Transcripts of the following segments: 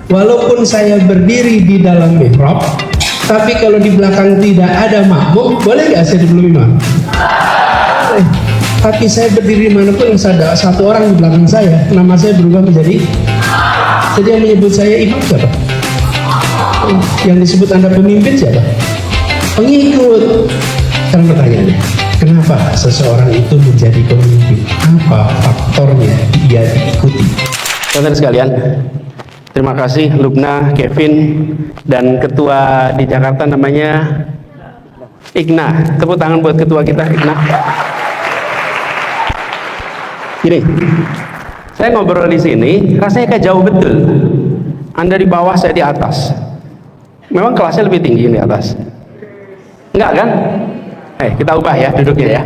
Walaupun saya berdiri di dalam mihrab, tapi kalau di belakang tidak ada makmum, boleh nggak saya belum imam? Tapi saya berdiri manapun ada satu orang di belakang saya, nama saya berubah menjadi. Jadi yang menyebut saya imam siapa? Yang disebut Anda pemimpin siapa? Pengikut. Sekarang pertanyaannya, kenapa seseorang itu menjadi pemimpin? Apa faktornya dia diikuti? Teman-teman sekalian, terima kasih Lubna, Kevin, dan ketua di Jakarta namanya Igna. Tepuk tangan buat ketua kita, Igna. Gini, saya ngobrol di sini, rasanya kayak jauh betul. Anda di bawah, saya di atas. Memang kelasnya lebih tinggi di atas. Enggak kan? Kita ubah ya duduknya ya.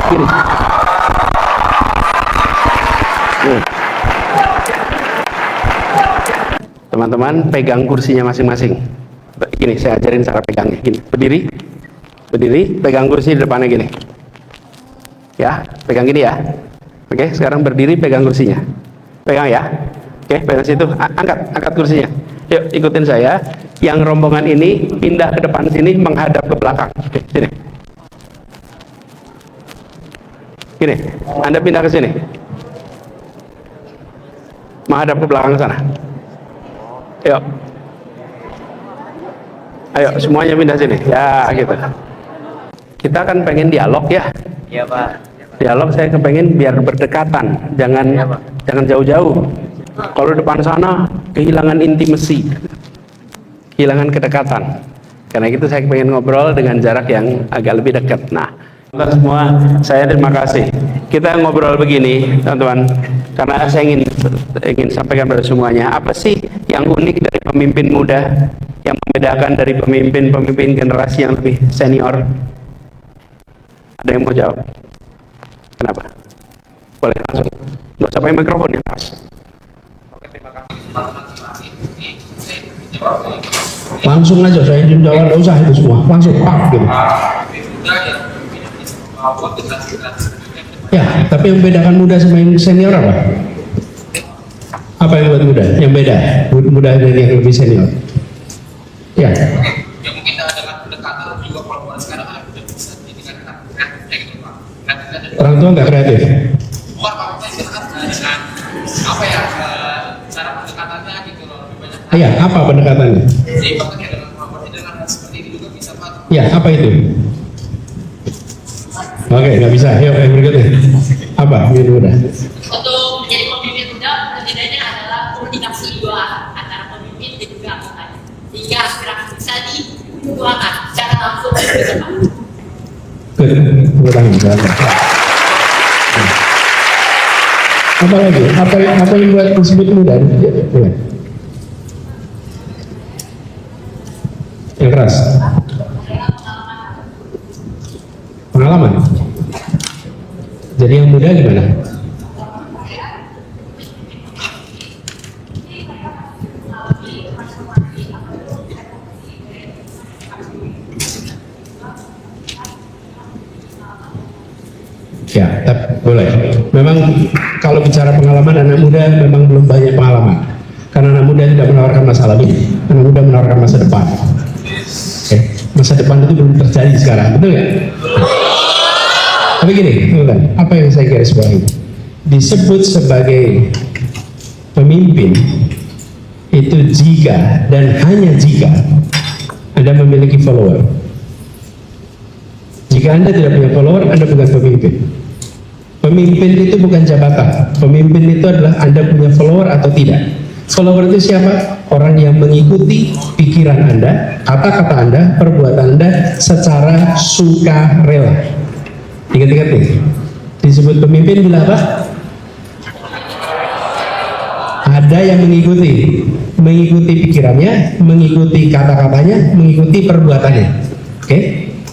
Gini. Teman-teman pegang kursinya masing-masing. Gini, saya ajarin cara pegangnya. Gini, berdiri, pegang kursi di depannya gini. Ya, pegang gini ya. Oke, sekarang berdiri, pegang kursinya. Pegang ya. Oke, pegang situ. Angkat kursinya. Yuk, ikutin saya. Yang rombongan ini pindah ke depan sini, menghadap ke belakang. Oke, sini. Gini, Anda pindah ke sini. Menghadap ke belakang sana. Yuk. Ayo, semuanya pindah sini. Ya, gitu. Kita kan pengen dialog ya. Iya, Pak. Dialog saya kepengen biar berdekatan, jangan jauh-jauh. Kalau depan sana kehilangan intimasi, kehilangan kedekatan. Karena itu saya pengen ngobrol dengan jarak yang agak lebih dekat. Nah, semua saya terima kasih. Kita ngobrol begini, teman-teman, karena saya ingin sampaikan pada semuanya, apa sih yang unik dari pemimpin muda, yang membedakan dari pemimpin generasi yang lebih senior? Ada yang mau jawab? Kenapa? Boleh langsung. Nggak usah pakai mikrofon ya, Mas. Langsung aja saya ingin jawab, nggak usah itu semua. Langsung pak gitu. Ya, tapi yang membedakan muda sama yang senior apa? Apa yang buat muda? Yang beda, muda dari yang lebih senior. Ya. Ya mungkin dengan pendekatan juga kalau sekarang udah bisa dikatakan gitu Pak. Orang tua nggak kreatif. Bukan Pak, dengan apa ya cara pendekatannya gitu loh, lebih banyak. Iya, apa pendekatannya? Jadi bahkan dengan properti dengan seperti ini juga bisa Pak. Ya, apa itu? Oke, nggak bisa. Yuk, yang berikutnya. Apa? Yang muda. Untuk menjadi pemimpin muda, perbedaannya adalah komunikasi dua antara pemimpin dan juga anggotanya. Sehingga aspirasi bisa dituangkan secara langsung dan cepat. Apa lagi? Apa yang buat disebut muda? Yang keras. Pengalaman. Jadi yang muda gimana? Ya, tapi boleh. Memang kalau bicara pengalaman anak muda memang belum banyak pengalaman. Karena anak muda tidak menawarkan masa lalu, anak muda menawarkan masa depan. Oke, masa depan itu belum terjadi sekarang, betul nggak? Tapi gini, teman-teman, apa yang saya garis bawahi? Disebut sebagai pemimpin itu jika dan hanya jika Anda memiliki follower. Jika Anda tidak punya follower, Anda bukan pemimpin. Pemimpin itu bukan jabatan. Pemimpin itu adalah Anda punya follower atau tidak. Follower itu siapa? Orang yang mengikuti pikiran Anda, kata-kata Anda, perbuatan Anda secara sukarela. Ingat-ingat nih, disebut pemimpin bila apa? Ada yang mengikuti pikirannya, mengikuti kata-katanya, mengikuti perbuatannya. Oke?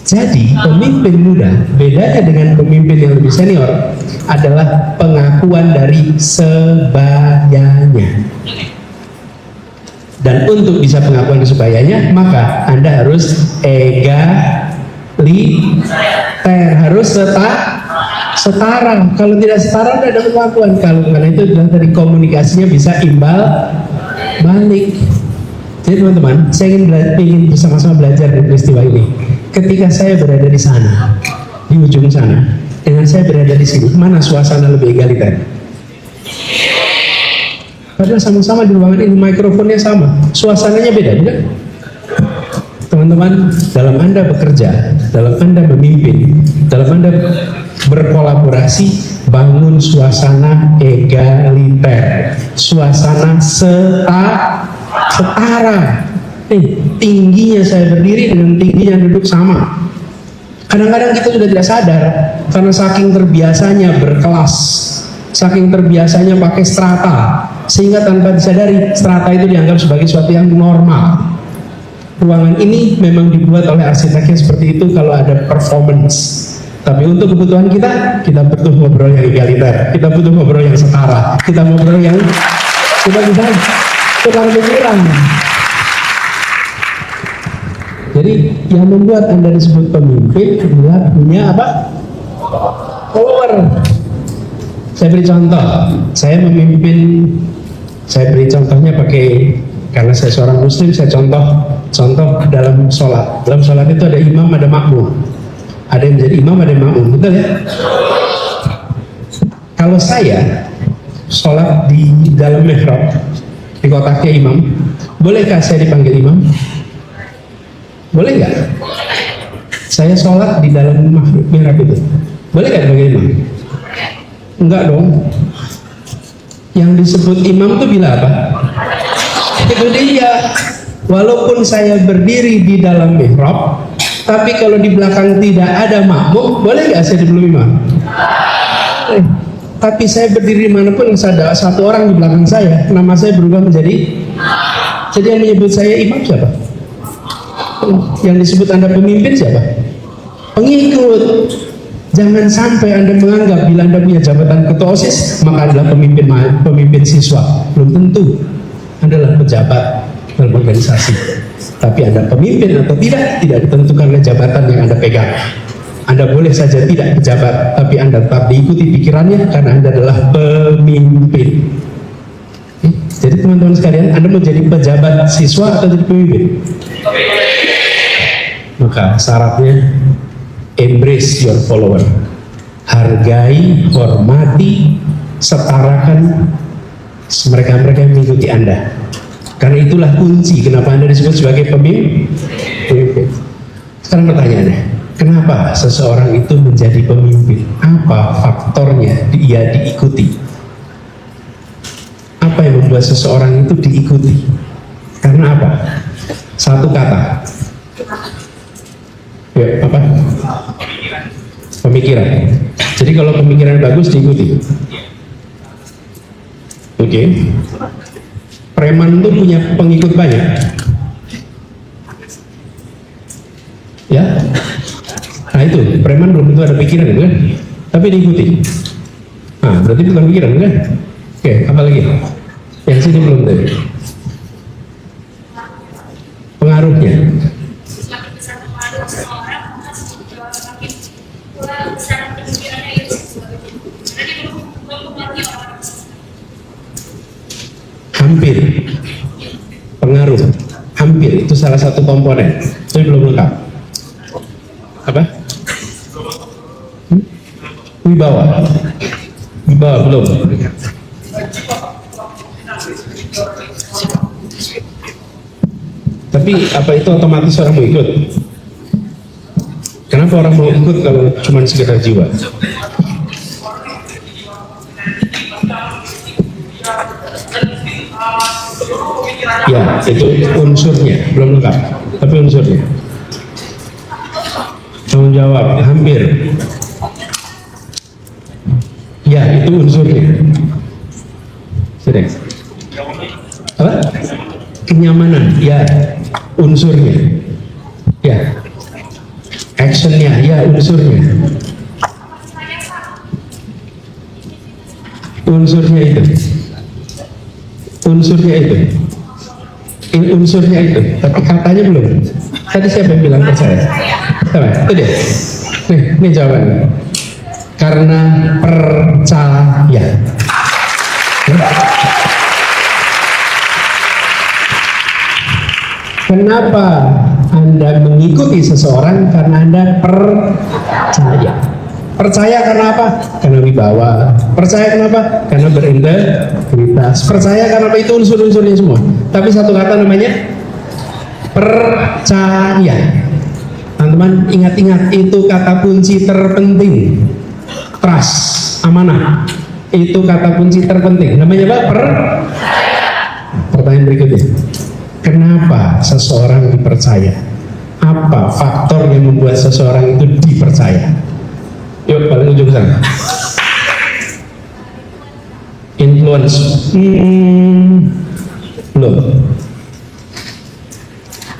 Jadi pemimpin muda bedanya dengan pemimpin yang lebih senior adalah pengakuan dari sebayanya. Dan untuk bisa pengakuan sebayanya, maka Anda harus harus setara. Kalau tidak setara, tidak ada pengakuan. Kalau karena itu adalah dari komunikasinya bisa imbal balik. Jadi teman-teman, saya ingin bersama-sama belajar dari peristiwa ini. Ketika saya berada di sana, di ujung sana, dengan saya berada di sini, mana suasana lebih egaliter? Padahal sama-sama di ruangan ini, mikrofonnya sama, suasananya beda, bukan? Teman-teman, dalam Anda bekerja, dalam Anda memimpin, dalam Anda berkolaborasi, bangun suasana egaliter, suasana setara. Tingginya saya berdiri dengan tingginya duduk sama. Kadang-kadang kita sudah tidak sadar karena saking terbiasanya berkelas, saking terbiasanya pakai strata, sehingga tanpa disadari strata itu dianggap sebagai sesuatu yang normal. Ruangan ini memang dibuat oleh arsiteknya seperti itu kalau ada performance. Tapi untuk kebutuhan kita butuh ngobrol yang egaliter, kita butuh ngobrol yang setara, kita ngobrol yang kita bisa tukar pikiran. Jadi yang membuat Anda disebut pemimpin adalah punya apa? Power. Saya beri contoh. Saya beri contohnya karena saya seorang muslim, saya contoh dalam sholat. Dalam sholat itu ada imam, ada makmum. Ada yang menjadi imam, ada yang makmum, betul ya? Kalau saya sholat di dalam mihrab, di kotaknya imam, bolehkah saya dipanggil imam? Boleh nggak? Saya sholat di dalam mihrab itu, boleh nggak dipanggil imam? Enggak dong. Yang disebut imam itu bila apa? Itu dia. Walaupun saya berdiri di dalam mihrab, tapi kalau di belakang tidak ada makmum, boleh nggak saya sebelum imam? Tapi saya berdiri dimanapun, ada satu orang di belakang saya, nama saya berubah menjadi. Jadi yang menyebut saya imam siapa? Yang disebut Anda pemimpin siapa? Pengikut. Jangan sampai Anda menganggap bila Anda punya jabatan ketua OSIS maka adalah pemimpin siswa. Belum tentu. Anda adalah pejabat dalam organisasi. Tapi Anda pemimpin atau tidak ditentukan oleh jabatan yang Anda pegang. Anda boleh saja tidak pejabat, tapi Anda tetap diikuti pikirannya karena Anda adalah pemimpin. Jadi teman-teman sekalian, Anda mau jadi pejabat siswa atau jadi pemimpin? Maka syaratnya embrace your follower, hargai, hormati, setarakan mereka-mereka yang mengikuti Anda. Karena itulah kunci kenapa Anda disebut sebagai pemimpin. Sekarang pertanyaannya, kenapa seseorang itu menjadi pemimpin? Apa faktornya dia diikuti? Apa yang membuat seseorang itu diikuti? Karena apa? Satu kata. Ya, apa? Pemikiran. Jadi kalau pemikiran bagus diikuti. Oke. Preman itu punya pengikut banyak. Ya. Nah itu, preman belum tentu ada pikiran kan? Tapi diikuti. Nah, berarti bukan pikiran kan? Oke, apa lagi? Yang sini belum tahu. Pengaruhnya. Hampir. Pengaruh. Hampir. Itu salah satu komponen. Tapi belum lengkap. Apa? Wibawa. Wibawa belum. Tapi apa itu otomatis orang mau ikut? Kenapa orang mau ikut kalau cuma sekedar jiwa? Ya, itu unsurnya belum lengkap, tapi unsurnya. Tanggung jawab, hampir. Ya, itu unsurnya. Sudah. Apa? Kenyamanan, ya, unsurnya. Ya. Actionnya, ya, unsurnya. Unsurnya itu. Unsurnya itu. Unsurnya itu. Tapi katanya belum. Tadi siapa yang bilang percaya? Sama, itu dia. Nih jawabannya. Karena percaya. Kenapa Anda mengikuti seseorang? Karena Anda percaya. Percaya karena apa? Karena wibawa. Percaya kenapa? Karena berintegritas. Percaya karena apa? Itu unsur-unsurnya semua. Tapi satu kata namanya percaya. Teman-teman ingat-ingat, itu kata kunci terpenting. Trust, amanah. Itu kata kunci terpenting. Namanya apa? Percaya. Pertanyaan berikutnya. Kenapa seseorang dipercaya? Apa faktor yang membuat seseorang itu dipercaya? Yuk, paling ujung sana. Influence. Belum.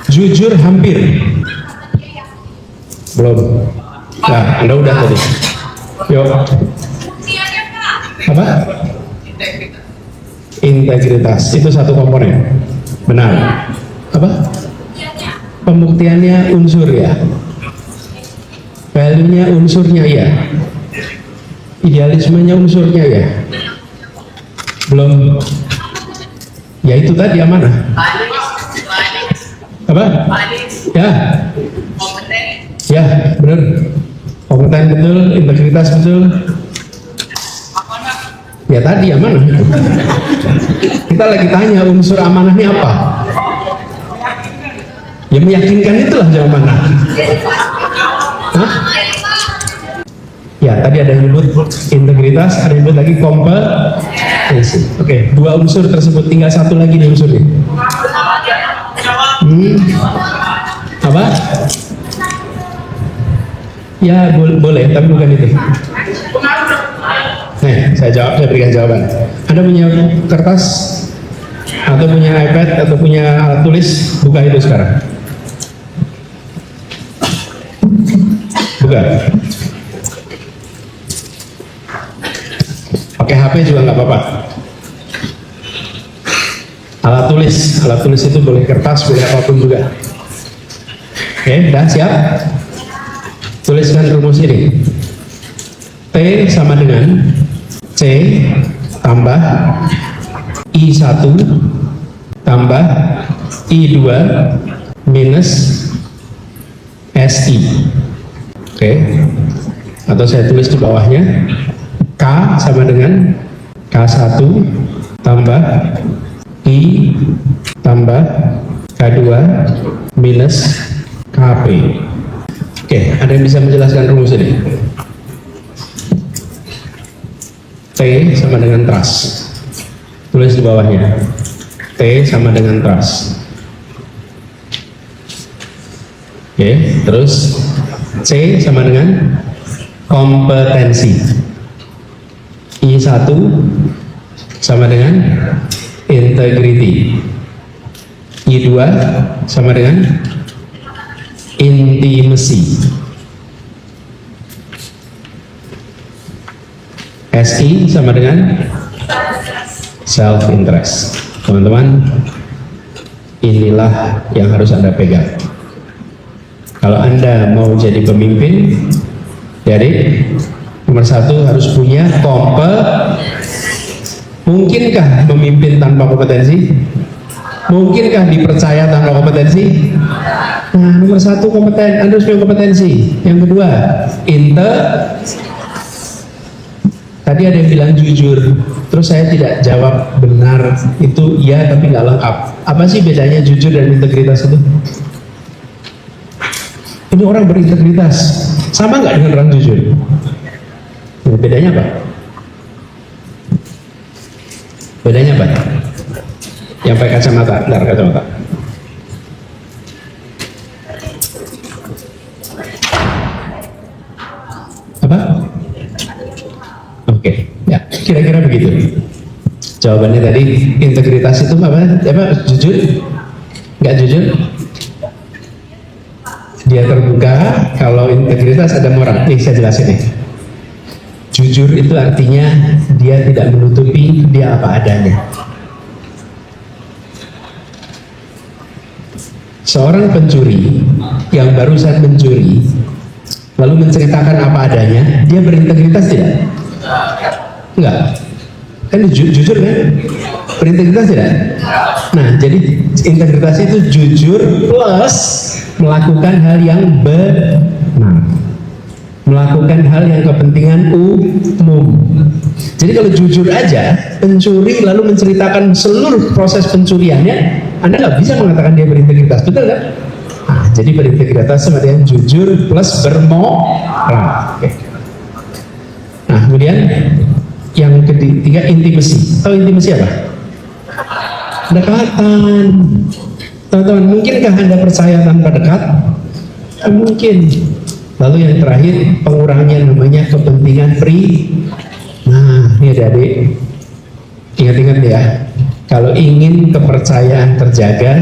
Jujur hampir. Belum. Nah, Anda udah tadi. Yuk. Apa? Integritas. Itu satu komponen. Benar. Apa? Pembuktiannya unsur ya. Value-nya unsurnya ya. Idealismenya unsurnya ya. Belum. Ya itu tadi amanah. Apa? Ya. Ya, benar. Kompeten betul, integritas betul. Ya tadi amanah. Kita lagi tanya unsur amanahnya apa? Ya meyakinkan itulah jawabannya. Hah? Ya, tadi ada yang nyebut integritas, ada yang nyebut lagi kompetensi. Oke, dua unsur tersebut, tinggal satu lagi nih unsurnya. Apa? Ya, boleh, tapi bukan itu. Saya berikan jawaban. Anda punya kertas atau punya iPad atau punya alat tulis, buka itu sekarang. Buka. Pakai HP juga nggak apa-apa. Alat tulis itu boleh kertas, boleh apapun juga. Oke, dah siap? Tuliskan rumus ini. T sama dengan C tambah I1 tambah I2 minus SI. Oke. Atau saya tulis di bawahnya, K sama dengan K1 tambah I tambah K2 minus KP. Oke, ada yang bisa menjelaskan rumus ini? T sama dengan trust. Tulis di bawahnya. T sama dengan trust. Oke, terus C sama dengan kompetensi. I1 sama dengan integrity. I2 sama dengan intimacy. SI sama dengan self interest. Teman-teman, inilah yang harus Anda pegang. Kalau Anda mau jadi pemimpin, jadi nomor satu harus punya Mungkinkah memimpin tanpa kompetensi? Mungkinkah dipercaya tanpa kompetensi? Nah, nomor satu kompeten, Anda harus punya kompetensi. Yang kedua, tadi ada yang bilang jujur, terus saya tidak jawab benar, itu iya tapi nggak lengkap. Apa sih bedanya jujur dan integritas itu? Ini orang berintegritas, sama nggak dengan orang jujur? Bedanya apa? Bedanya apa? Yang pakai kacamata, bentar kacamata. Apa? Oke, ya kira-kira begitu. Jawabannya tadi, integritas itu apa? Jujur? Nggak jujur? Dia terbuka. Kalau integritas ada moral. Nih saya jelasin nih. Jujur itu artinya dia tidak menutupi dia apa adanya. Seorang pencuri yang barusan mencuri lalu menceritakan apa adanya, dia berintegritas tidak? Enggak. Kan jujur kan? Berintegritas tidak? Nah, jadi Integritas itu jujur plus melakukan hal yang benar, melakukan hal yang kepentingan umum. Jadi kalau jujur aja, pencuri lalu menceritakan seluruh proses pencuriannya, Anda nggak bisa mengatakan dia berintegritas, betul nggak? Nah, jadi berintegritas sama dengan jujur plus bermoral. Oke. Nah, kemudian yang ketiga, intimacy. Tahu intimacy apa? Dekatan. Teman-teman, mungkinkah Anda percaya tanpa dekat? Mungkin. Lalu yang terakhir, pengurangannya namanya kepentingan Nah, ini adik-adik, ingat-ingat ya, kalau ingin kepercayaan terjaga,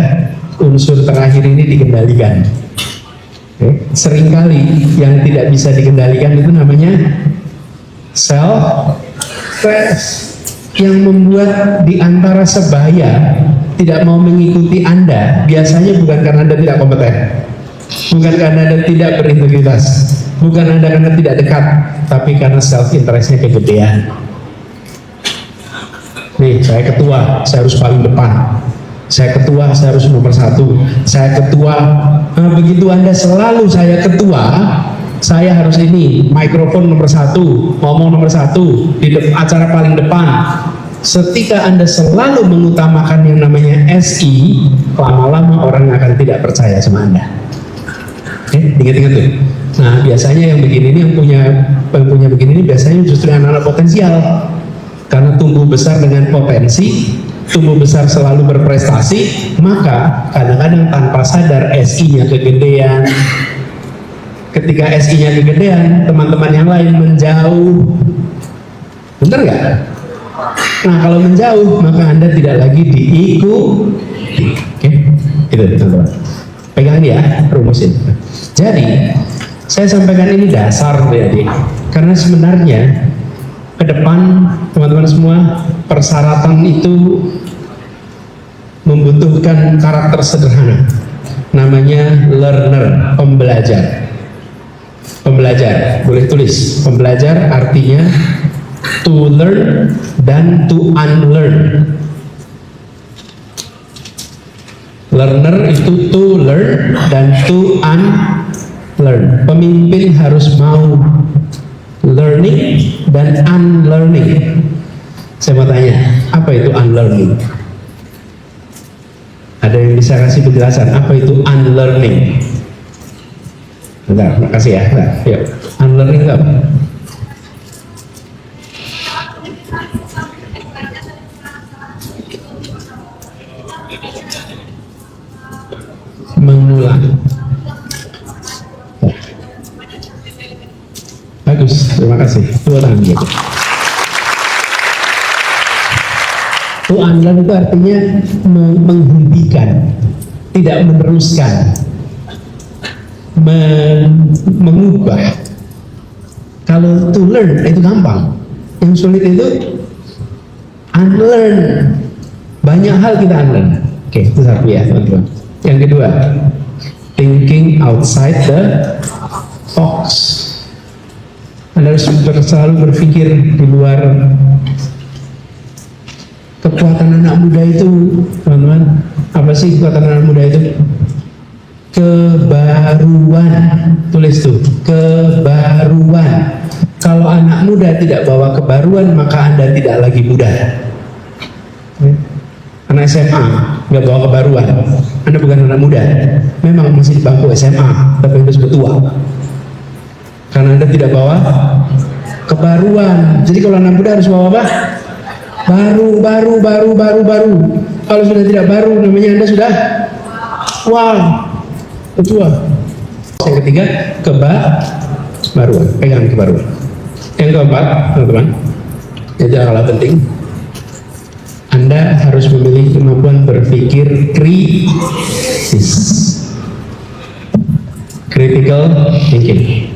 unsur terakhir ini dikendalikan. Seringkali yang tidak bisa dikendalikan itu namanya self-stress, yang membuat di antara sebaya tidak mau mengikuti Anda, biasanya bukan karena Anda tidak kompeten, bukan karena Anda tidak berintegritas, bukan Anda karena tidak dekat, tapi karena self-interestnya kegedean. Nih, saya ketua, saya harus paling depan. Saya ketua, saya harus nomor 1. Saya ketua, begitu Anda selalu saya ketua, saya harus ini, mikrofon nomor 1, ngomong nomor 1, di acara paling depan. Ketika Anda selalu mengutamakan yang namanya SI, lama-lama orang akan tidak percaya sama Anda. Ingat-ingat tuh. Nah, biasanya yang begini ini, yang punya begini ini biasanya justru anak-anak potensial. Karena tumbuh besar dengan potensi, tumbuh besar selalu berprestasi, maka kadang-kadang tanpa sadar SI-nya kegedean. Ketika SI-nya kegedean, teman-teman yang lain menjauh. Bener nggak? Nah, kalau menjauh, maka Anda tidak lagi diikuti. Oke, itu teman-teman. Pegang ini ya, rumusin. Jadi, saya sampaikan ini dasar ya, karena sebenarnya ke depan teman-teman semua, persyaratan itu membutuhkan karakter sederhana, namanya learner, pembelajar. Pembelajar, boleh tulis, pembelajar artinya to learn dan to unlearn. Learner itu to learn dan to unlearn. Pemimpin harus mau learning dan unlearning. Saya mau tanya, apa itu unlearning? Ada yang bisa kasih penjelasan apa itu unlearning? Bentar, makasih ya. Bentar, yuk. Unlearning itu apa? Mengulang. Bagus, terima kasih. Tepuk tangan gitu. To unlearn itu artinya menghentikan, tidak meneruskan, mengubah. Kalau to learn itu gampang, yang sulit itu unlearn. Banyak hal kita unlearn. Oke, itu satu ya teman-teman. Yang kedua, thinking outside the box. Anda harus selalu berpikir di luar. Kekuatan anak muda itu, teman-teman, apa sih kekuatan anak muda itu? Kebaruan. Tulis tuh, kebaruan. Kalau anak muda tidak bawa kebaruan, maka Anda tidak lagi muda. Anak SMA nggak bawa kebaruan, Anda bukan anak muda. Memang masih di bangku SMA, tapi Anda sudah tua. Karena Anda tidak bawa kebaruan. Jadi kalau anak muda harus bawa apa? Baru. Kalau sudah tidak baru, namanya Anda sudah tua. Yang ketiga, kebaruan. Pegang kebaruan. Yang keempat, teman-teman, yang tidak kalah penting, Anda harus memiliki kemampuan berpikir kritis, critical thinking.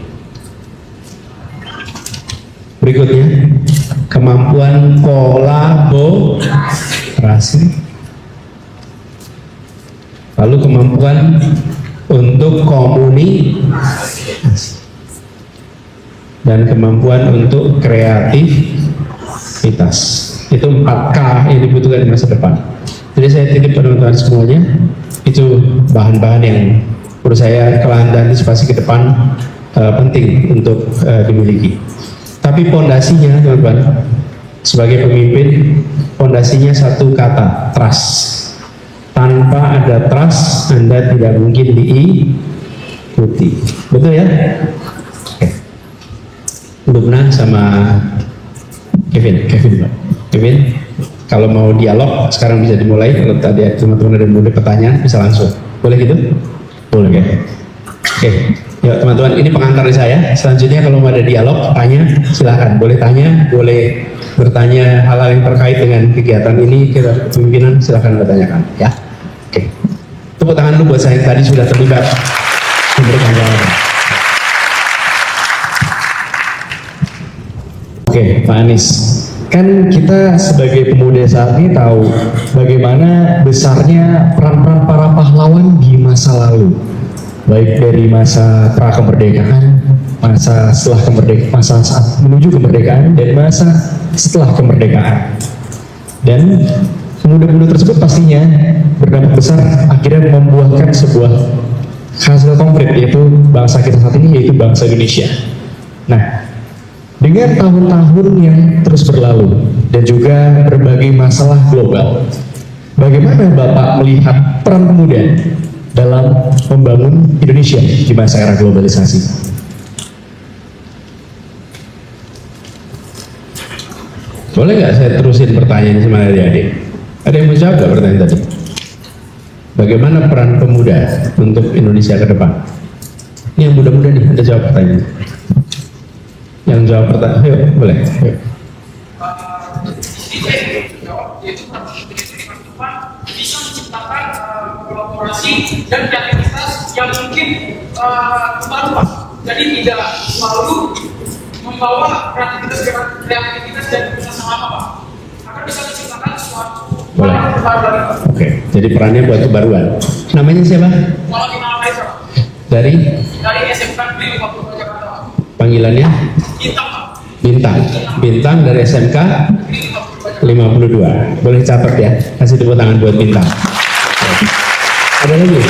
Berikutnya, kemampuan kolaborasi, lalu kemampuan untuk komunikasi, dan kemampuan untuk kreativitas. Itu 4K yang dibutuhkan di masa depan. Jadi saya titip pada teman-teman semuanya, itu bahan-bahan yang menurut saya kalau Anda antisipasi ke depan penting untuk dimiliki. Tapi pondasinya teman-teman, sebagai pemimpin, pondasinya satu kata, trust. Tanpa ada trust, Anda tidak mungkin diikuti. Betul ya? Oke. Lubna sama Kevin, Pak. Kevin, kalau mau dialog sekarang bisa dimulai. Kalau tadi teman-teman ada mulai pertanyaan bisa langsung. Boleh gitu? Boleh ya. Oke. Ya teman-teman, ini pengantar dari saya. Selanjutnya kalau mau ada dialog, tanya, silahkan. Boleh tanya, boleh bertanya hal-hal yang terkait dengan kegiatan ini, kepemimpinan, silahkan bertanyakan. Ya. Oke. Tepuk tangan dulu buat saya yang tadi sudah terlibat memberikan jawaban. Oke, Pak Anies. Kan kita sebagai pemuda saat ini tahu bagaimana besarnya peran-peran para pahlawan di masa lalu. Baik dari masa pra kemerdekaan, masa setelah kemerdekaan, masa saat menuju kemerdekaan, dan masa setelah kemerdekaan. Dan pemuda-pemuda tersebut pastinya berdampak besar akhirnya membuahkan sebuah hasil konkret, yaitu bangsa kita saat ini, yaitu bangsa Indonesia. Nah, dengan tahun-tahun yang terus berlalu dan juga berbagai masalah global, bagaimana Bapak melihat peran pemuda dalam membangun Indonesia di masa era globalisasi? Boleh nggak saya terusin pertanyaan sama adik-adik? Ada yang mau jawab nggak pertanyaan tadi? Bagaimana peran pemuda untuk Indonesia ke depan? Ini yang muda-muda nih, Anda jawab pertanyaan. Yang jawab pertanyaan, ayo boleh. Ayo. Yaitu bisa menciptakan kolaborasi dan kreativitas yang mungkin baru, Pak. Jadi tidak selalu membawa kreativitas dan kerjasama, Pak. Akan bisa menciptakan suatu Boleh. Oke, jadi perannya buat kebaruan. Namanya siapa? Kalau kita Faisal Dari dari SMK Negeri 50 Jakarta, panggilannya Bintang, Pak. Bintang. Bintang dari SMK 52. Boleh catat ya. Kasih tepuk tangan buat Bintang. Ada lagi?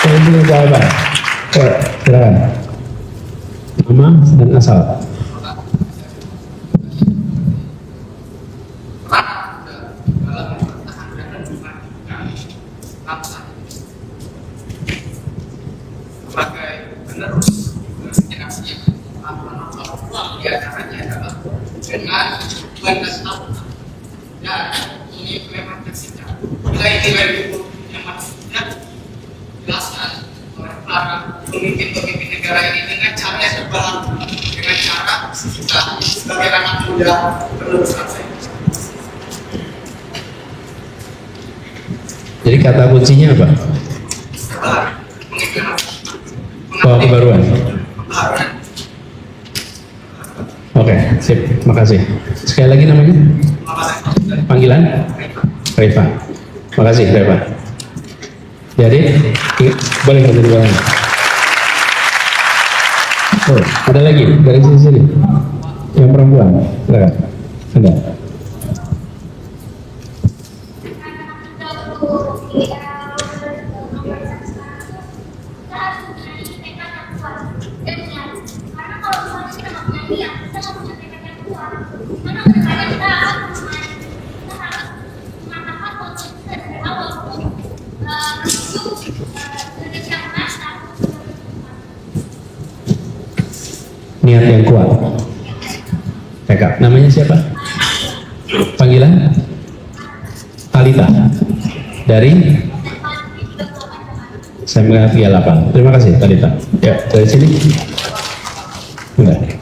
Yang punya jawaban? Silakan. Nama dan asal. Sebagai penerus generasi yang diantaranya adalah dengan tahun dan mengimplementasikan nilai-nilai hukum yang maksudnya jelaskan oleh para pemimpin-pemimpin negara ini dengan cara yang terbaru, dengan cara kita sebagai anak muda penerus bangsa ini. Jadi kata kuncinya apa? Bawa kebaruan. Oke, sip. Makasih. Sekali lagi namanya? Panggilan? Reva. Makasih, Reva. Jadi, boleh nggak jadi barang? Oh, ada lagi dari sini. Yang perempuan, silakan. Ada. Niat yang kuat. Eka, namanya siapa? Panggilan? Talita. Dari SMK 38. Terima kasih Talita. Ya, dari sini. Enggak.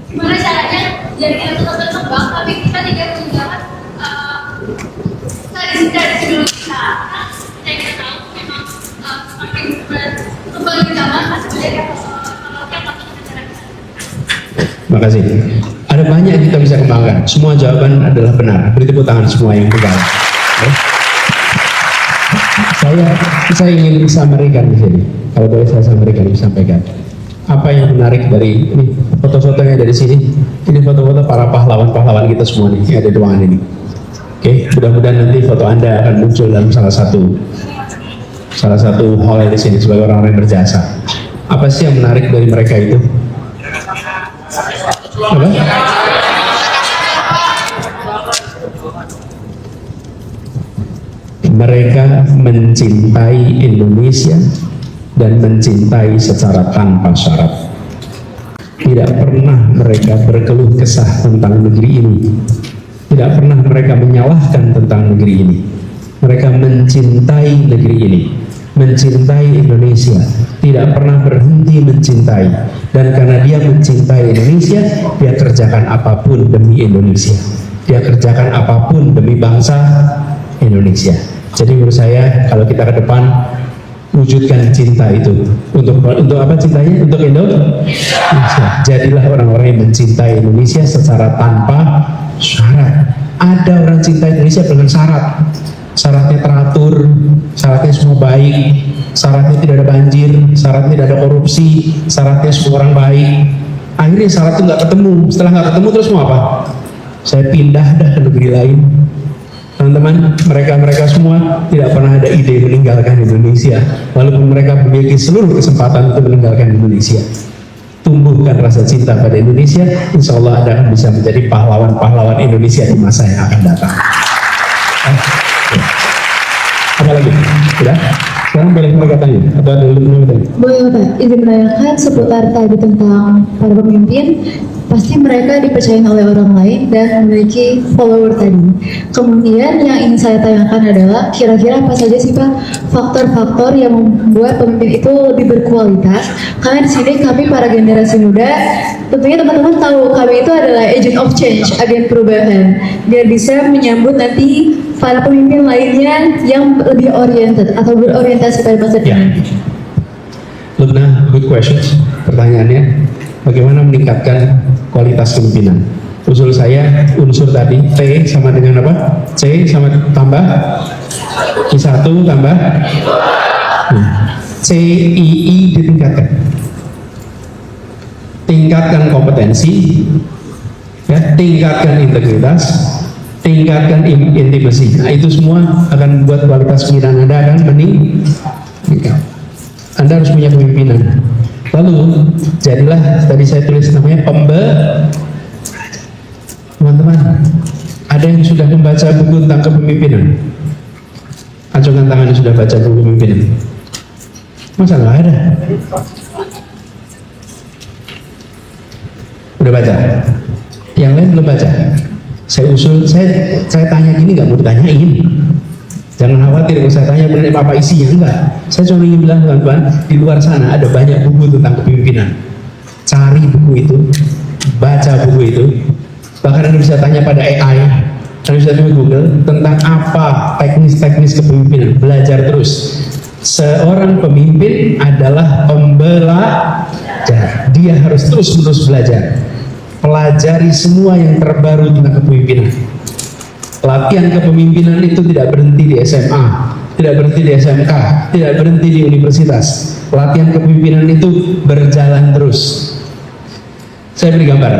Gimana caranya jadi kita tetap berkembang tapi kita tidak meninggalkan tradisi dulu kita. Saya nggak tahu memang semakin berkembang di zaman masih menjadi kalau kita masuk ke masyarakat. Terima kasih. Ada banyak yang kita bisa kembangkan. Semua jawaban adalah benar. Beri tepuk tangan semua yang benar. Ya. Saya ingin samarikan di sini. Kalau boleh saya samarikan, sampaikan. Apa yang menarik dari ini foto-fotonya dari sini? Ini foto-foto para pahlawan-pahlawan kita semua nih yang ada di ruangan ini. Oke, mudah-mudahan nanti foto Anda akan muncul dalam salah satu hall di sini sebagai orang-orang yang berjasa. Apa sih yang menarik dari mereka itu? Apa? Mereka mencintai Indonesia dan mencintai secara tanpa syarat. Tidak pernah mereka berkeluh kesah tentang negeri ini. Tidak pernah mereka menyalahkan tentang negeri ini. Mereka mencintai negeri ini, mencintai Indonesia, tidak pernah berhenti mencintai. Dan karena dia mencintai Indonesia, dia kerjakan apapun demi Indonesia. Dia kerjakan apapun demi bangsa Indonesia. Jadi menurut saya, kalau kita ke depan wujudkan cinta itu. Untuk apa cintanya? Untuk Indonesia. Jadilah orang-orang yang mencintai Indonesia secara tanpa syarat. Ada orang cinta Indonesia dengan syarat. Syaratnya teratur, syaratnya semua baik, syaratnya tidak ada banjir, syaratnya tidak ada korupsi, syaratnya semua orang baik. Akhirnya syarat itu nggak ketemu. Setelah nggak ketemu terus mau apa? Saya pindah dah ke negeri lain. Teman-teman, mereka semua tidak pernah ada ide meninggalkan Indonesia, walaupun mereka memiliki seluruh kesempatan untuk meninggalkan Indonesia. Tumbuhkan rasa cinta pada Indonesia, insya Allah Anda akan bisa menjadi pahlawan-pahlawan Indonesia di masa yang akan datang. Apa lagi? Sudah? Sekarang boleh mereka tanya atau ada lebih tanya? Boleh Pak, izin menanyakan seputar tadi tentang para pemimpin. Pasti mereka dipercaya oleh orang lain dan memiliki follower tadi. Kemudian yang ingin saya tanyakan adalah kira-kira apa saja sih Pak faktor-faktor yang membuat pemimpin itu lebih berkualitas? Karena di sini kami para generasi muda, tentunya teman-teman tahu kami itu adalah agent of change, agen perubahan, biar bisa menyambut nanti para pemimpin lainnya yang lebih oriented atau berorientasi pada masa depan. Lubna, good questions. Pertanyaannya, bagaimana meningkatkan kualitas kepemimpinan? Usul saya, unsur tadi T sama dengan apa? C sama tambah I1 tambah C, I ditingkatkan. Tingkatkan kompetensi, ya, tingkatkan integritas, tingkatkan intimasi. Nah, itu semua akan membuat kualitas kepemimpinan Anda akan meningkat. Anda harus punya kepemimpinan. Lalu jadilah tadi saya tulis namanya teman-teman, ada yang sudah membaca buku tentang kepemimpinan? Acungkan tangan yang sudah baca buku kepemimpinan. Masa nggak ada? Udah baca? Yang lain belum baca? Saya usul, saya tanya gini nggak mau ditanyain. Jangan khawatir kalau saya tanya mengenai apa isinya, enggak. Saya cuma ingin bilang teman-teman, di luar sana ada banyak buku tentang kepemimpinan. Cari buku itu, baca buku itu. Bahkan Anda bisa tanya pada AI, Anda bisa tanya Google tentang apa teknis-teknis kepemimpinan. Belajar terus. Seorang pemimpin adalah pembelajar. Dia harus terus-menerus belajar. Pelajari semua yang terbaru tentang kepemimpinan. Latihan kepemimpinan itu tidak berhenti di SMA, tidak berhenti di SMK, tidak berhenti di universitas. Latihan kepemimpinan itu berjalan terus. Saya beri gambar.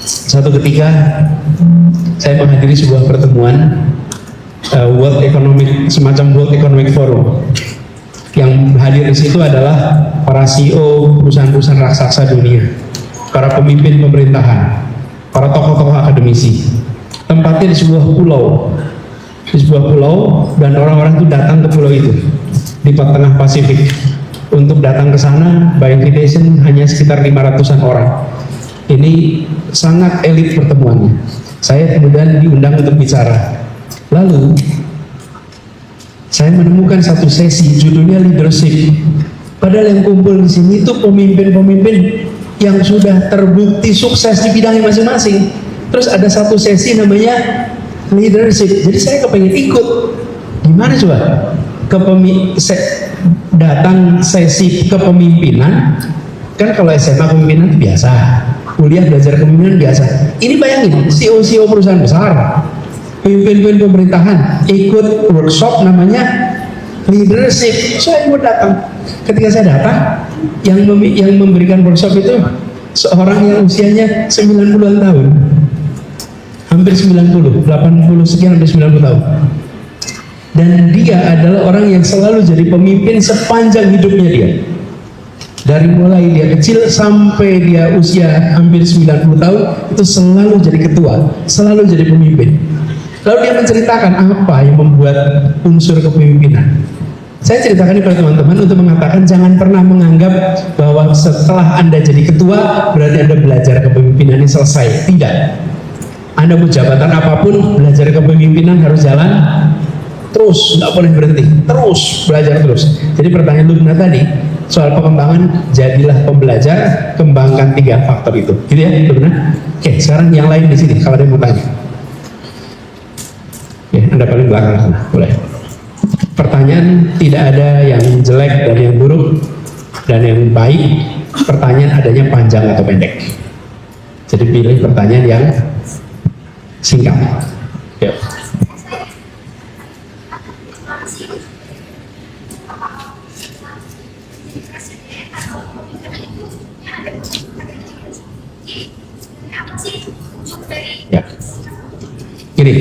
Satu ketika saya menghadiri sebuah pertemuan semacam World Economic Forum. Yang hadir di situ adalah para CEO perusahaan-perusahaan raksasa dunia, para pemimpin pemerintahan, para tokoh-tokoh akademisi. Tempatnya di sebuah pulau, dan orang-orang itu datang ke pulau itu di tengah Pasifik. Untuk datang ke sana, by invitation hanya sekitar 500-an orang. Ini sangat elit pertemuannya. Saya kemudian diundang untuk bicara. Lalu saya menemukan satu sesi judulnya leadership. Padahal yang kumpul di sini itu pemimpin-pemimpin yang sudah terbukti sukses di bidangnya masing-masing. Terus ada satu sesi namanya leadership. Jadi saya kepengen ikut. Gimana coba? Datang sesi kepemimpinan. Kan kalau SMA kepemimpinan biasa. kuliah belajar kepemimpinan biasa. Ini bayangin, CEO perusahaan besar, pemimpin pemerintahan ikut workshop namanya leadership. Saya mau datang. Ketika saya datang, yang memberikan workshop itu seorang yang usianya 90-an tahun, hampir 90, 80 sekian hampir 90 tahun. Dan dia adalah orang yang selalu jadi pemimpin sepanjang hidupnya dia. Dari mulai dia kecil sampai dia usia hampir 90 tahun, itu selalu jadi ketua, selalu jadi pemimpin. Lalu dia menceritakan apa yang membuat unsur kepemimpinan. Saya ceritakan ini pada teman-teman untuk mengatakan jangan pernah menganggap bahwa setelah Anda jadi ketua berarti Anda belajar kepemimpinan ini selesai. Tidak. Anda mau jabatan apapun, belajar kepemimpinan harus jalan terus, nggak boleh berhenti, terus belajar terus. Jadi pertanyaan Lubna tadi soal pengembangan, jadilah pembelajar, kembangkan 3 faktor itu, gitu ya Lubna. Oke, sekarang yang lain di sini kalau ada yang mau tanya. Oke, Anda paling belakang sana, boleh. Pertanyaan tidak ada yang jelek dan yang buruk dan yang baik. Pertanyaan adanya panjang atau pendek. Jadi pilih pertanyaan yang singkat. Yuk. Ya. Gini,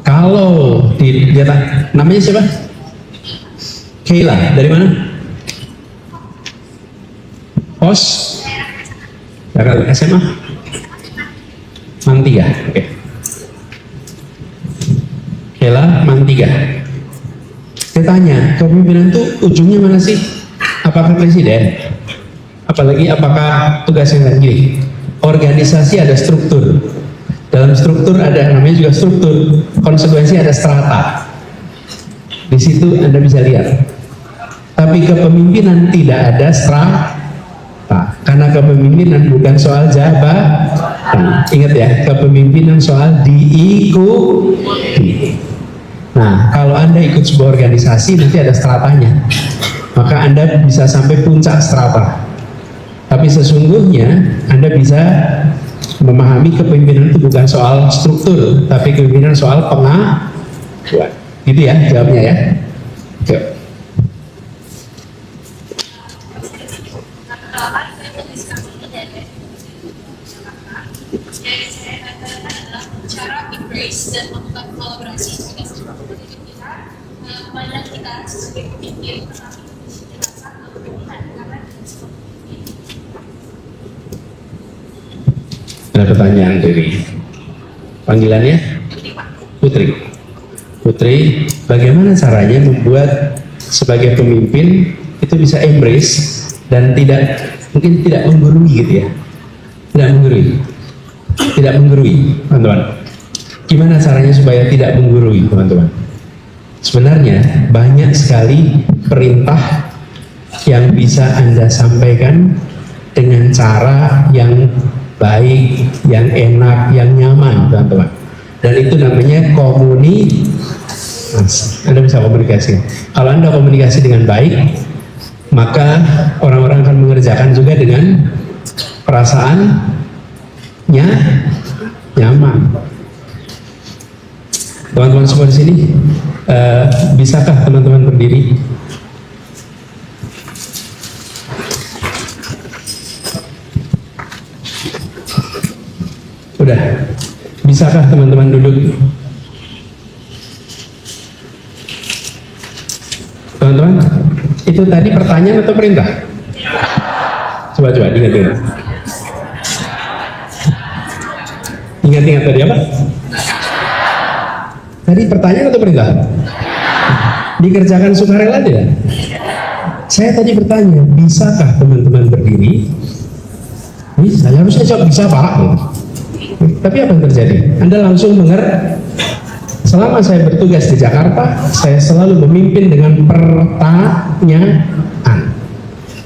kalau dia namanya siapa? Keila, dari mana? Pos? Dari SMA? Mantiga, oke. Keila, Mantiga. Saya tanya, kepemimpinan itu ujungnya mana sih? Apakah presiden? Apalagi apakah tugasnya lagi? Organisasi ada struktur. Dalam struktur ada namanya juga struktur. Konsekuensi ada strata. Di situ Anda bisa lihat. Tapi kepemimpinan tidak ada strata. Karena kepemimpinan bukan soal jabatan. Ingat ya, kepemimpinan soal diikuti. Nah, kalau Anda ikut sebuah organisasi nanti ada stratanya. Maka Anda bisa sampai puncak strata. Tapi sesungguhnya Anda bisa memahami kepemimpinan itu bukan soal struktur, tapi kepemimpinan soal pengakuan. Gitu ya jawabnya ya. Oke. Cara embrace dan melakukan kolaborasi dengan seluruh pendiri kita, banyak kita sebagai pemimpin Ada pertanyaan dari panggilannya Putri. Putri, bagaimana caranya membuat sebagai pemimpin itu bisa embrace dan mungkin tidak menggurui gitu ya, tidak menggurui teman-teman. Gimana caranya supaya tidak menggurui teman-teman? Sebenarnya banyak sekali perintah yang bisa Anda sampaikan dengan cara yang baik, yang enak, yang nyaman teman-teman. Dan itu namanya komunikasi. Anda bisa komunikasi. Kalau Anda komunikasi dengan baik, maka orang-orang akan mengerjakan juga dengan perasaannya nyaman. Teman-teman semua di sini, bisakah teman-teman berdiri? Udah, bisakah teman-teman duduk? Teman-teman, itu tadi pertanyaan atau perintah? Coba ingat-ingat. Ingat-ingat tadi apa? Tadi pertanyaan atau perintah? Dikerjakan sukarela tidak? Saya tadi bertanya, bisakah teman-teman berdiri? Bisa, harusnya jawab bisa Pak. Tapi apa yang terjadi? Anda langsung dengar, selama saya bertugas di Jakarta, saya selalu memimpin dengan pertanyaan.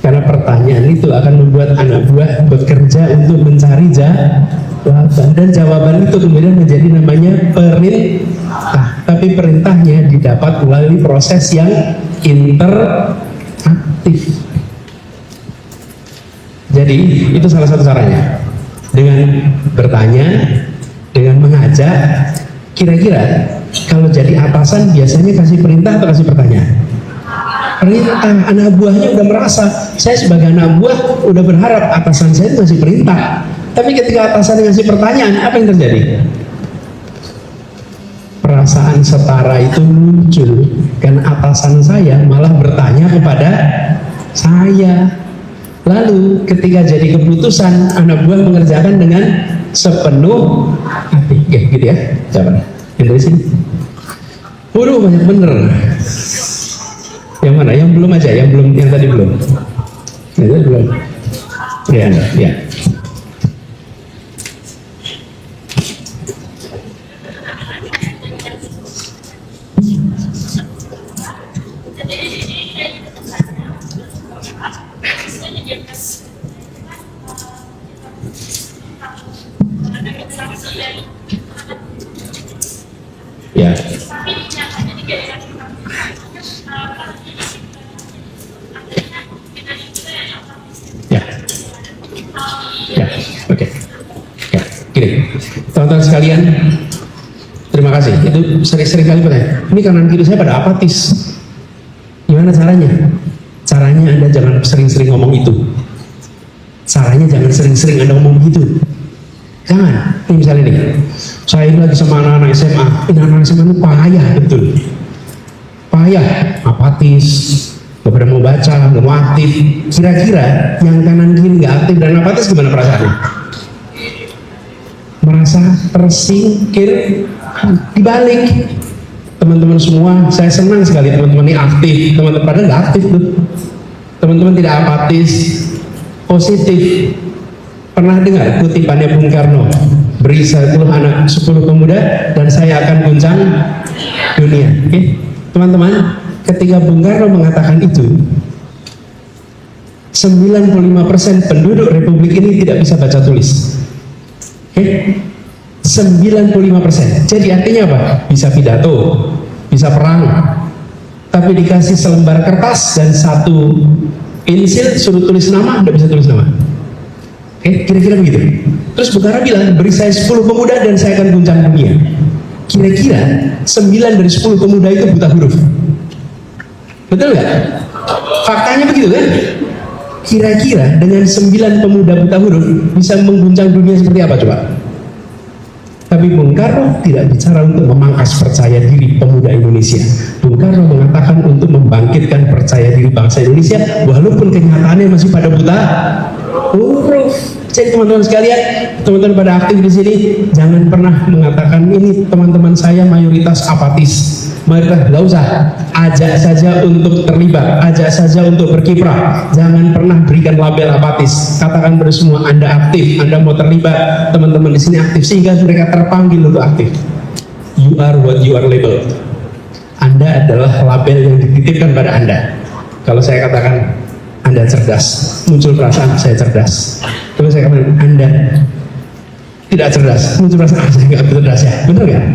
Karena pertanyaan itu akan membuat anak buah bekerja untuk mencari jawaban. Dan jawaban itu kemudian menjadi namanya perintah. Tapi perintahnya didapat melalui proses yang interaktif. Jadi itu salah satu caranya. dengan bertanya, dengan mengajak. Kira-kira kalau jadi atasan biasanya kasih perintah atau kasih pertanyaan? Perintah. Anak buahnya udah merasa, saya sebagai anak buah udah berharap atasan saya itu ngasih perintah. Tapi ketika atasan ngasih pertanyaan, apa yang terjadi? Perasaan setara itu muncul karena atasan saya malah bertanya kepada saya. Lalu ketika jadi keputusan, anak buah mengerjakan dengan sepenuh hati. Ya, gitu ya. Coba yang dari sini. Waduh, banyak bener. Yang mana? Yang belum aja, yang belum, yang tadi belum. Yang tadi belum. Ya, ya. Ya. Ya. Ya. Oke. Ya. Gini, teman-teman sekalian, terima kasih. Itu sering-sering kali bertanya. Ini kanan kiri saya pada apatis. Gimana caranya? Caranya Anda jangan sering-sering ngomong itu. Caranya jangan sering-sering Anda ngomong begitu. Jangan. Ini misalnya nih, saya ini lagi sama anak-anak SMA. Ini anak-anak SMA ini payah betul. Payah, apatis, gak pernah mau baca, gak mau aktif. Kira-kira yang kanan kiri gak aktif dan apatis gimana perasaannya? Merasa tersingkir, dibalik. Teman-teman semua, saya senang sekali teman-teman ini aktif. Teman-teman padahal gak aktif tuh. Teman-teman tidak apatis, positif. Pernah dengar kutipannya Bung Karno, beri 10 anak 10 pemuda dan saya akan guncang dunia. Oke, teman-teman, ketika Bung Karno mengatakan itu, 95% penduduk Republik ini tidak bisa baca tulis. Oke, 95%. Jadi artinya apa? Bisa pidato, bisa perang, tapi dikasih selembar kertas dan satu pensil suruh tulis nama, tidak bisa tulis nama. Kira-kira begitu. Terus Bung Karno bilang, beri saya 10 pemuda dan saya akan guncang dunia. Kira-kira 9 dari 10 pemuda itu buta huruf. Betul nggak? Faktanya begitu kan? Kira-kira dengan 9 pemuda buta huruf bisa mengguncang dunia seperti apa coba? Tapi Bung Karno tidak bicara untuk memangkas percaya diri pemuda Indonesia. Bung Karno mengatakan untuk membangkitkan percaya diri bangsa Indonesia walaupun kenyataannya masih pada buta huruf. Jadi teman-teman sekalian, teman-teman pada aktif di sini, jangan pernah mengatakan ini teman-teman saya mayoritas apatis. Mayoritas, nggak usah. Ajak saja untuk terlibat, ajak saja untuk berkiprah. Jangan pernah berikan label apatis. Katakan pada semua Anda aktif, Anda mau terlibat, teman-teman di sini aktif sehingga mereka terpanggil untuk aktif. You are what you are labeled. Anda adalah label yang dititipkan pada Anda. Kalau saya katakan Anda cerdas, muncul perasaan saya cerdas. Kalau saya katakan Anda tidak cerdas, muncul perasaan saya nggak cerdas ya, benar nggak?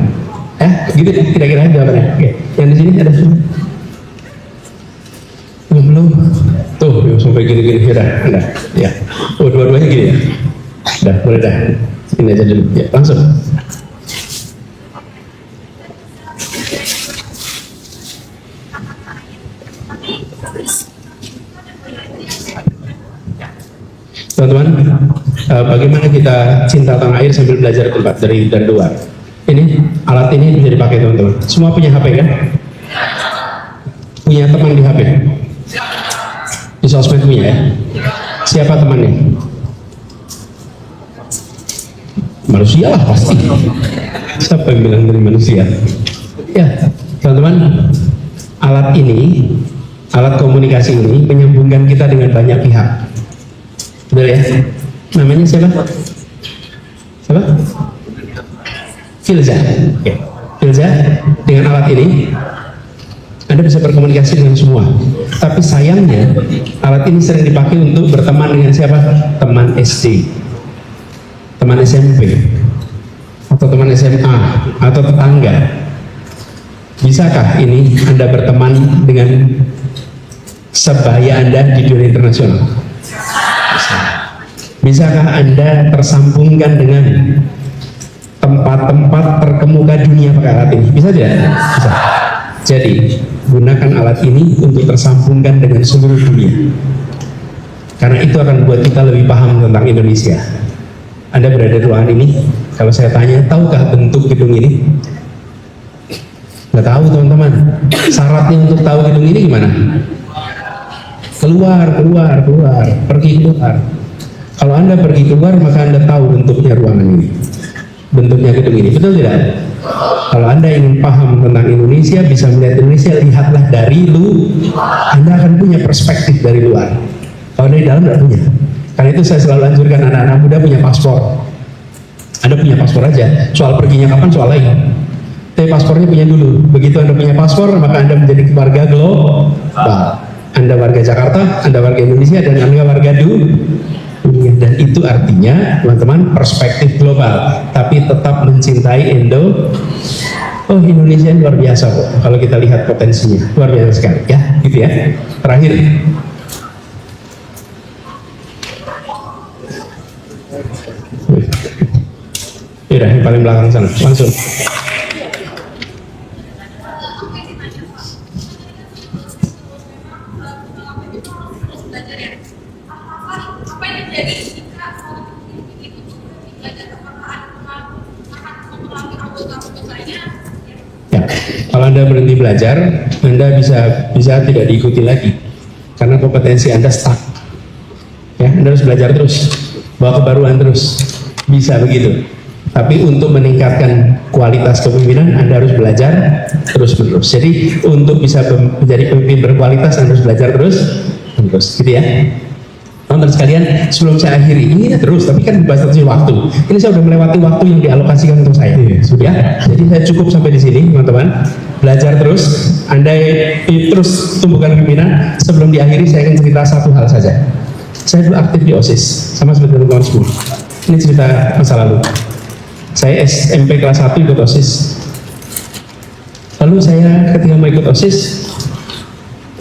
Gitu kira-kira jawabannya. Oke, yang di sini ada semua. Belum. Tuh, sampai gini-gini udah, ya. Oh, dua-duanya gini ya. Udah, boleh dah. Ini aja dulu. Ya, langsung. Teman-teman, bagaimana kita cinta tanah air sambil belajar tempat dari dan luar? Ini alat ini bisa dipakai teman-teman. Semua punya HP kan? Punya teman di HP? Di sosmed punya ya? Siapa temannya? Manusia lah pasti. Siapa yang bilang dari manusia? Ya, teman-teman, alat ini, alat komunikasi ini menyambungkan kita dengan banyak pihak. Betul ya? Namanya siapa? Siapa? Filza. Okay. Filza, dengan alat ini Anda bisa berkomunikasi dengan semua. Tapi sayangnya alat ini sering dipakai untuk berteman dengan siapa? Teman SD, teman SMP, atau teman SMA, atau tetangga. Bisakah ini Anda berteman dengan sebaya Anda di dunia internasional? Bisakah Anda tersambungkan dengan tempat-tempat terkemuka dunia pakai alat ini? Bisa tidak? Bisa. Jadi, gunakan alat ini untuk tersambungkan dengan seluruh dunia. Karena itu akan membuat kita lebih paham tentang Indonesia. Anda berada di ruangan ini, kalau saya tanya, tahukah bentuk gedung ini? Nggak tahu teman-teman. Syaratnya untuk tahu gedung ini gimana? Keluar, pergi keluar. Kalau Anda pergi keluar, maka Anda tahu bentuknya ruangan ini, bentuknya gedung ini. Betul tidak? Kalau Anda ingin paham tentang Indonesia, bisa melihat Indonesia, lihatlah dari Anda akan punya perspektif dari luar. Kalau dari dalam tidak punya. Karena itu saya selalu anjurkan anak-anak muda punya paspor. Anda punya paspor aja. Soal perginya kapan soal lain. Tapi paspornya punya dulu. Begitu Anda punya paspor, maka Anda menjadi warga global. Anda warga Jakarta, Anda warga Indonesia, dan Anda warga dunia. Dan itu artinya, teman-teman, perspektif global. Tapi tetap mencintai Oh, Indonesia luar biasa kok. Kalau kita lihat potensinya, luar biasa sekali. Ya, gitu ya. Terakhir. Yaudah, yang paling belakang sana, langsung. Ya, kalau Anda berhenti belajar, Anda bisa tidak diikuti lagi, karena kompetensi Anda stuck. Ya, Anda harus belajar terus, bawa kebaruan terus, bisa begitu. Tapi untuk meningkatkan kualitas kepemimpinan, Anda harus belajar terus-menerus. Jadi untuk bisa menjadi pemimpin berkualitas, Anda harus belajar terus, gitu ya. Teman-teman sekalian, sebelum saya akhiri, ini terus, tapi kan dibatasi waktu. Ini saya sudah melewati waktu yang dialokasikan untuk saya. Sudah, jadi saya cukup sampai di sini, teman-teman. Belajar terus, Anda terus tumbuhkan kepemimpinan. Sebelum diakhiri, saya akan cerita satu hal saja. Saya dulu aktif di OSIS, sama seperti teman-teman semua. Ini cerita masa lalu. Saya SMP kelas 1 ikut OSIS. Lalu saya ketika mau ikut OSIS,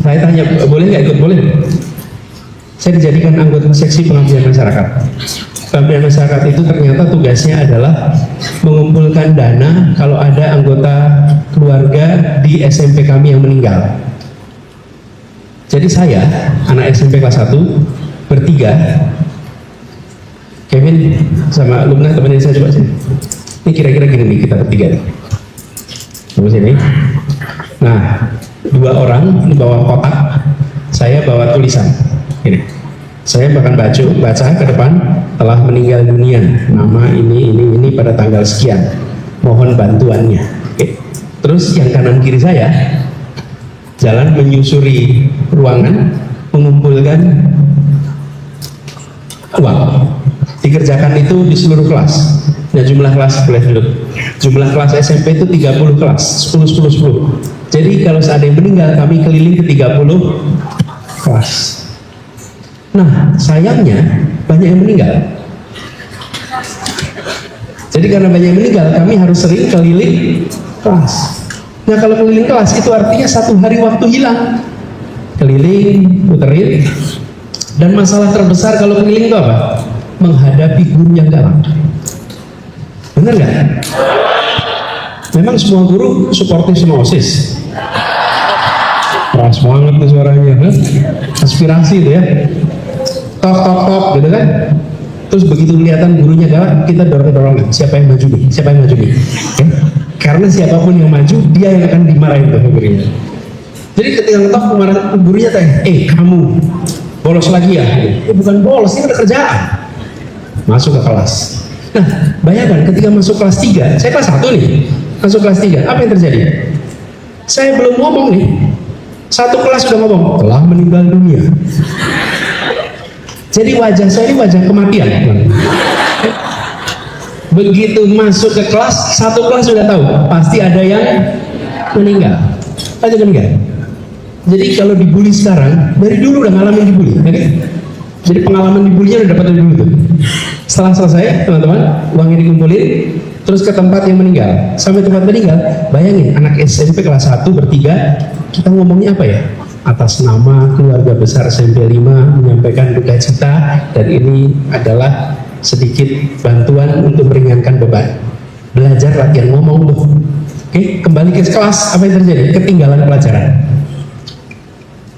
saya tanya, boleh nggak ikut? Boleh. Saya dijadikan anggota seksi pengabdian masyarakat. Pengabdian masyarakat itu ternyata tugasnya adalah mengumpulkan dana kalau ada anggota keluarga di SMP kami yang meninggal. Jadi saya, anak SMP kelas 1, bertiga, Kevin sama Lumna temenin saya coba sini. Ini kira-kira gini nih kita bertiga nih. Coba sini. Nah, 2 orang ini bawa kotak, saya bawa tulisan. Ini. Saya bahkan baca ke depan, telah meninggal dunia. Nama ini pada tanggal sekian. Mohon bantuannya. Oke. Terus yang kanan kiri saya jalan menyusuri ruangan, mengumpulkan uang. Dikerjakan itu di seluruh kelas. Nah, jumlah kelas boleh duduk. Jumlah kelas SMP itu 30 kelas, 10. Jadi kalau ada yang meninggal, kami keliling ke 30 kelas. Nah, sayangnya banyak yang meninggal. Jadi karena banyak yang meninggal, kami harus sering keliling kelas. Nah, kalau keliling kelas itu artinya 1 hari waktu hilang. Keliling, puterin. Dan masalah terbesar kalau keliling itu apa? Menghadapi guru yang galak. Bener nggak? Memang semua guru suportif sama OSIS. Keras banget nih suaranya, kan? Aspirasi itu ya. Tok gitu kan. Terus begitu kelihatan gurunya galak, kita dorong-dorongan. Siapa yang maju nih? Siapa yang maju nih? Okay? Karena siapapun yang maju, dia yang akan dimarahin sama gurunya. Jadi ketika ngetok gurunya tanya, kamu bolos lagi ya? Bukan bolos, ini udah kerjaan. Masuk ke kelas. Nah, bayangkan ketika masuk kelas 3, saya kelas 1 nih, masuk kelas 3, apa yang terjadi? Saya belum ngomong nih, 1 kelas sudah ngomong, telah meninggal dunia. Jadi wajah saya ini wajah kematian. Begitu masuk ke kelas, 1 kelas sudah tahu, pasti ada yang meninggal. Ada yang meninggal. Jadi kalau dibully sekarang, dari dulu udah ngalamin dibully, okay? Jadi pengalaman dibulinya udah dapat dari dulu tuh. Setelah selesai, teman-teman, uangnya dikumpulin, terus ke tempat yang meninggal. Sampai tempat meninggal, bayangin anak SMP kelas 1 bertiga, kita ngomongnya apa ya? atas nama keluarga besar SMP 5 menyampaikan duka cita, dan ini adalah sedikit bantuan untuk meringankan beban. Belajar latihan ngomong tuh. Oke, kembali ke kelas, apa yang terjadi? Ketinggalan pelajaran.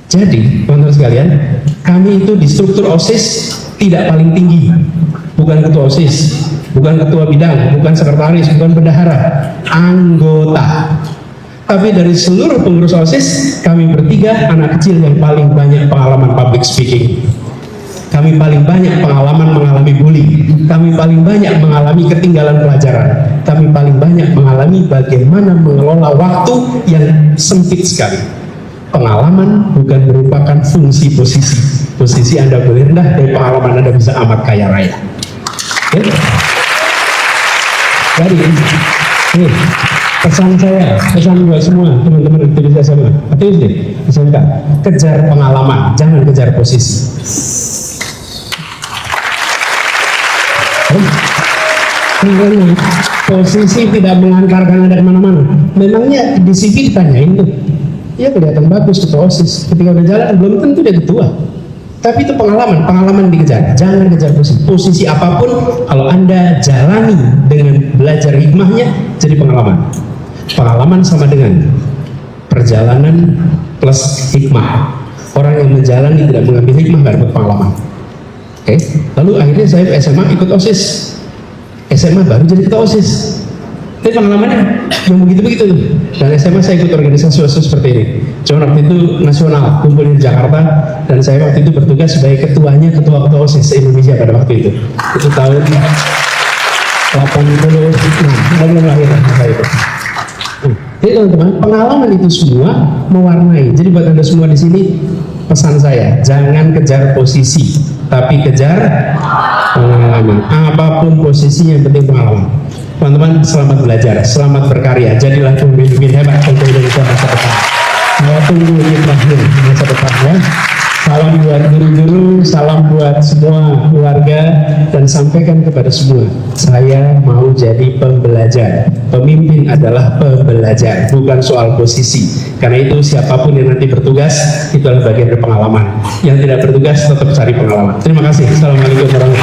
Jadi, teman-teman sekalian, kami itu di struktur OSIS tidak paling tinggi. Bukan ketua OSIS, bukan ketua bidang, bukan sekretaris, bukan bendahara, anggota. Tapi dari seluruh pengurus OSIS, kami bertiga anak kecil yang paling banyak pengalaman public speaking. Kami paling banyak pengalaman mengalami bully. Kami paling banyak mengalami ketinggalan pelajaran. Kami paling banyak mengalami bagaimana mengelola waktu yang sempit sekali. Pengalaman bukan merupakan fungsi posisi. Posisi Anda boleh rendah, dari pengalaman Anda bisa amat kaya raya. Oke? Jadi, ini pesan saya, pesan buat semua teman-teman aktivis SMA, aktivis deh, SMK, kejar pengalaman, jangan kejar posisi. Posisi tidak mengantarkan Anda kemana-mana. Memangnya di CV ditanyain tuh, ya kelihatan bagus ketua OSIS, ketika berjalan belum tentu dia ketua. Tapi itu pengalaman dikejar. Jangan kejar posisi apapun. Kalau Anda jalani dengan belajar hikmahnya, jadi pengalaman. Pengalaman sama dengan perjalanan plus hikmah. Orang yang menjalani tidak mengambil hikmah nggak dapat pengalaman. Oke. Lalu akhirnya saya SMA ikut OSIS. SMA baru jadi ketua OSIS. Tapi pengalamannya yang begitu-begitu. Dan SMA saya ikut organisasi OSIS seperti ini. Cuma waktu itu nasional, kumpul di Jakarta, dan saya waktu itu bertugas sebagai ketuanya ketua-ketua OSIS se-Indonesia pada waktu itu. Itu tahun 86, belum lahir saya itu. Jadi teman-teman, pengalaman itu semua mewarnai. Jadi buat Anda semua di sini, pesan saya, jangan kejar posisi, tapi kejar pengalaman. Apapun posisinya, yang penting pengalaman. Teman-teman, selamat belajar, selamat berkarya, jadilah pemimpin hebat untuk Indonesia masa depan. Saya tunggu hikmahnya masa depan ya. Salam buat guru-guru, salam buat semua keluarga, dan sampaikan kepada semua, saya mau jadi pembelajar. Pemimpin adalah pembelajar, bukan soal posisi. Karena itu siapapun yang nanti bertugas, itu adalah bagian dari pengalaman. Yang tidak bertugas tetap cari pengalaman. Terima kasih. Assalamualaikum warahmatullahi wabarakatuh.